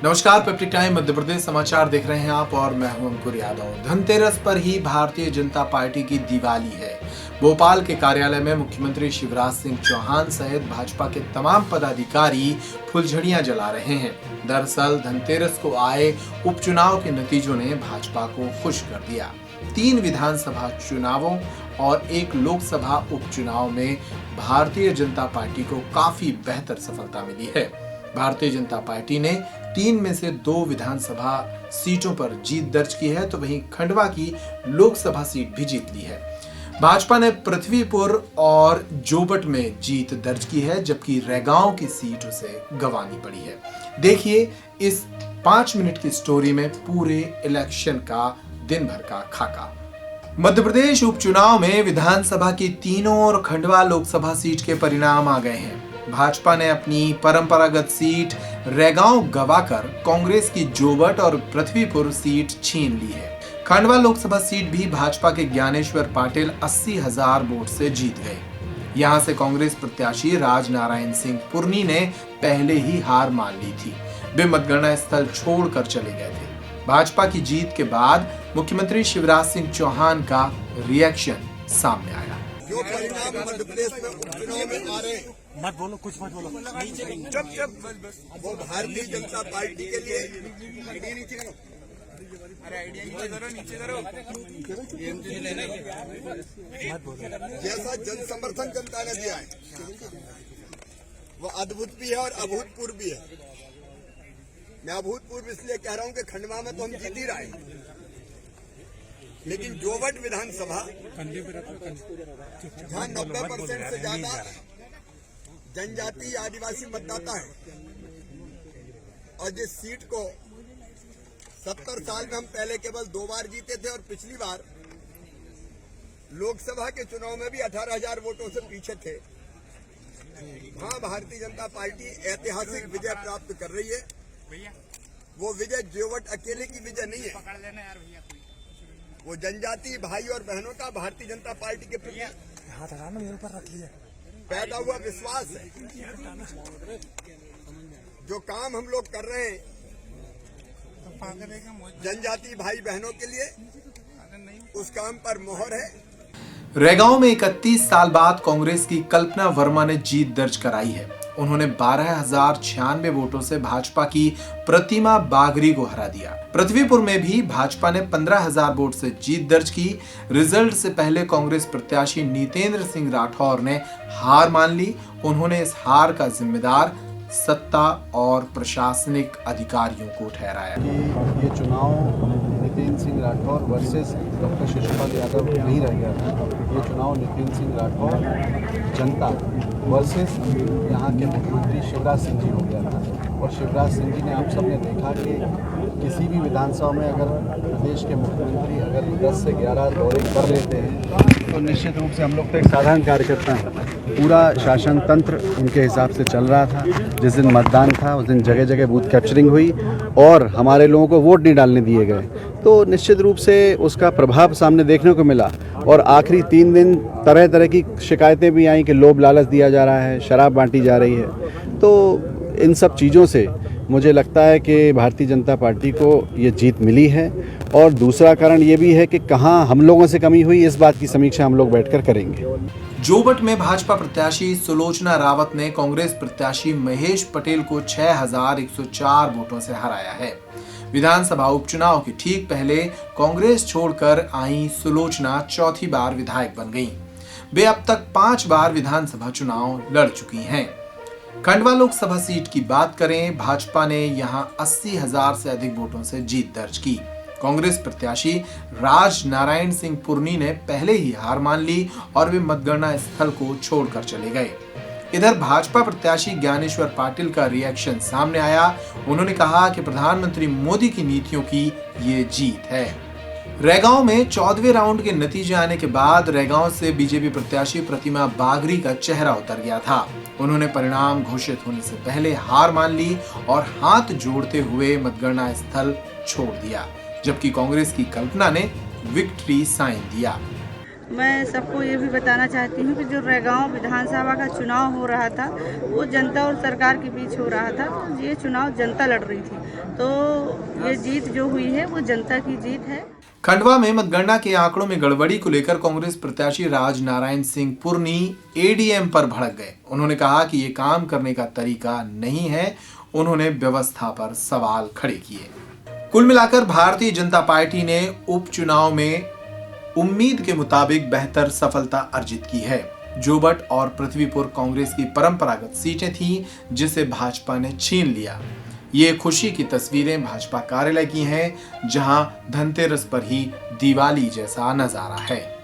नमस्कार, peptic time Madhya Pradesh समाचार देख रहे हैं आप और मैं हूं अंकुर यादव। धनतेरस पर ही भारतीय जनता पार्टी की दिवाली है। भोपाल के कार्यालय में मुख्यमंत्री शिवराज सिंह चौहान सहित भाजपा के तमाम पदाधिकारी फुलझड़ियां जला रहे हैं। दरअसल धनतेरस को आए उपचुनाव के नतीजों ने भाजपा को खुश कर दिया। 3 विधानसभा चुनावों और 1 लोकसभा उपचुनाव में भारतीय जनता पार्टी को काफी बेहतर सफलता मिली है। भारतीय जनता पार्टी ने 3 में से 2 विधानसभा सीटों पर जीत दर्ज की है, तो वहीं खंडवा की लोकसभा सीट भी जीत ली है। भाजपा ने पृथ्वीपुर और जोबट में जीत दर्ज की है, जबकि रैगांव की सीट उसे गंवानी पड़ी है। देखिए इस 5 मिनट की स्टोरी में पूरे इलेक्शन का दिन भर का खाका। मध्य प्रदेश उपचुनाव में विधानसभा की तीनों और खंडवा लोकसभा सीट के परिणाम आ गए हैं। भाजपा ने अपनी परंपरागत सीट रैगांव गंवाकर कांग्रेस की जोबट और पृथ्वीपुर सीट छीन ली है। खंडवा लोकसभा सीट भी भाजपा के ज्ञानेश्वर पाटिल 80,000 वोट से जीत गए। यहां से कांग्रेस प्रत्याशी राज नारायण सिंह पुरनी ने पहले ही हार मान ली थी। वे मतगणना स्थल छोड़कर चले गए थे। भाजपा की जीत के बाद मुख्यमंत्री शिवराज सिंह चौहान का रिएक्शन सामने आया। जो परिणाम मध्य प्रदेश में उपचुनाव में आ रहे हैं, मत बोलो, कुछ मत बोलो। वो भारतीय जनता पार्टी के लिए जैसा जन समर्थन जनता ने दिया है वो अद्भुत भी है और अभूतपूर्व भी है। मैं अभूतपूर्व इसलिए कह रहा हूं कि खंडवा में तो हम जीत ही रहे, लेकिन जोबट विधानसभा जहां 90% से ज्यादा जनजाति आदिवासी मतदाता है और जिस सीट को 70 साल में हम पहले केवल 2 बार जीते थे और पिछली बार लोकसभा के चुनाव में भी 18,000 वोटों से पीछे थे, वहां भारतीय जनता पार्टी ऐतिहासिक विजय प्राप्त कर रही है। वो विजय जोबट अकेले की विजय नहीं है, वो जनजाति भाई और बहनों का भारतीय जनता पार्टी के प्रति पैदा हुआ विश्वास है। जो काम हम लोग कर रहे हैं जनजाति भाई बहनों के लिए, उस काम पर मोहर है। रैगांव में 31 साल बाद कांग्रेस की कल्पना वर्मा ने जीत दर्ज कराई है। उन्होंने 12,096 वोटों से भाजपा की प्रतिमा बागरी को हरा दिया। पृथ्वीपुर में भी भाजपा ने 15,000 वोट से जीत दर्ज की। रिजल्ट से पहले कांग्रेस प्रत्याशी नीतेंद्र सिंह राठौर ने हार मान ली। उन्होंने इस हार का जिम्मेदार सत्ता और प्रशासनिक अधिकारियों को ठहराया। ये चुनाव नितिन सिंह राठौर वर्सेस डॉक्टर शिशुपाल यादव नहीं रह गया था। ये चुनाव नितिन सिंह राठौर जनता वर्सेस यहाँ के मुख्यमंत्री शिवराज सिंह जी हो गया था। और शिवराज सिंह जी ने, आप सब ने देखा कि किसी भी विधानसभा में अगर प्रदेश के मुख्यमंत्री अगर 10 से 11 दौरे कर लेते हैं तो निश्चित रूप से हम लोग तो एक साधारण कार्यकर्ता हैं, पूरा शासन तंत्र उनके हिसाब से चल रहा था। जिस दिन मतदान था उस दिन जगह जगह बूथ कैप्चरिंग हुई और हमारे लोगों को वोट नहीं डालने दिए गए, तो निश्चित रूप से उसका प्रभाव सामने देखने को मिला। और आखिरी 3 दिन तरह तरह की शिकायतें भी आई कि लोभ लालच दिया जा रहा है, शराब बांटी जा रही है। तो इन सब चीज़ों से मुझे लगता है कि भारतीय जनता पार्टी को ये जीत मिली है। और दूसरा कारण ये भी है कि कहाँ हम लोगों से कमी हुई, इस बात की समीक्षा हम लोग बैठकर करेंगे। जोबट में भाजपा प्रत्याशी सुलोचना रावत ने कांग्रेस प्रत्याशी महेश पटेल को 6,104 वोटों से हराया है। विधानसभा उपचुनाव के ठीक पहले कांग्रेस छोड़कर आई सुलोचना चौथी बार विधायक बन गईं। वे अब तक 5 बार विधानसभा चुनाव लड़ चुकी हैं। खंडवा लोकसभा सीट की बात करें, भाजपा ने यहां 80,000 से अधिक वोटों से जीत दर्ज की। कांग्रेस प्रत्याशी राज नारायण सिंह पुरनी ने पहले ही हार मान ली और वे मतगणना स्थल को छोड़कर चले गए। इधर भाजपा प्रत्याशी ज्ञानेश्वर पाटिल का रिएक्शन सामने आया। उन्होंने कहा कि प्रधानमंत्री मोदी की नीतियों की ये जीत है। रैगांव में 14वें राउंड के नतीजे आने के बाद रैगांव से बीजेपी प्रत्याशी प्रतिमा बागरी का चेहरा उतर गया था। उन्होंने परिणाम घोषित होने से पहले हार मान ली और हाथ जोड़ते हुए मतगणना स्थल छोड़ दिया, जबकि कांग्रेस की कल्पना ने विक्ट्री साइन दिया। मैं सबको ये भी बताना चाहती हूँ कि जो रैगांव विधानसभा का चुनाव हो रहा था वो जनता और सरकार के बीच हो रहा था। तो ये चुनाव जनता लड़ रही थी, तो ये जीत जो हुई है वो जनता की जीत है। खंडवा में मतगणना के आंकड़ों में गड़बड़ी को लेकर कांग्रेस प्रत्याशी राज नारायण सिंह पुरनी एडीएम पर भड़क गए। उन्होंने कहा कि ये काम करने का तरीका नहीं है। उन्होंने व्यवस्था पर सवाल खड़े किए। कुल मिलाकर भारतीय जनता पार्टी ने उपचुनाव में उम्मीद के मुताबिक बेहतर सफलता अर्जित की है। जोबट और पृथ्वीपुर कांग्रेस की परंपरागत सीटें थीं, जिसे भाजपा ने छीन लिया। ये खुशी की तस्वीरें भाजपा कार्यालय की हैं, जहां धनतेरस पर ही दिवाली जैसा नजारा है।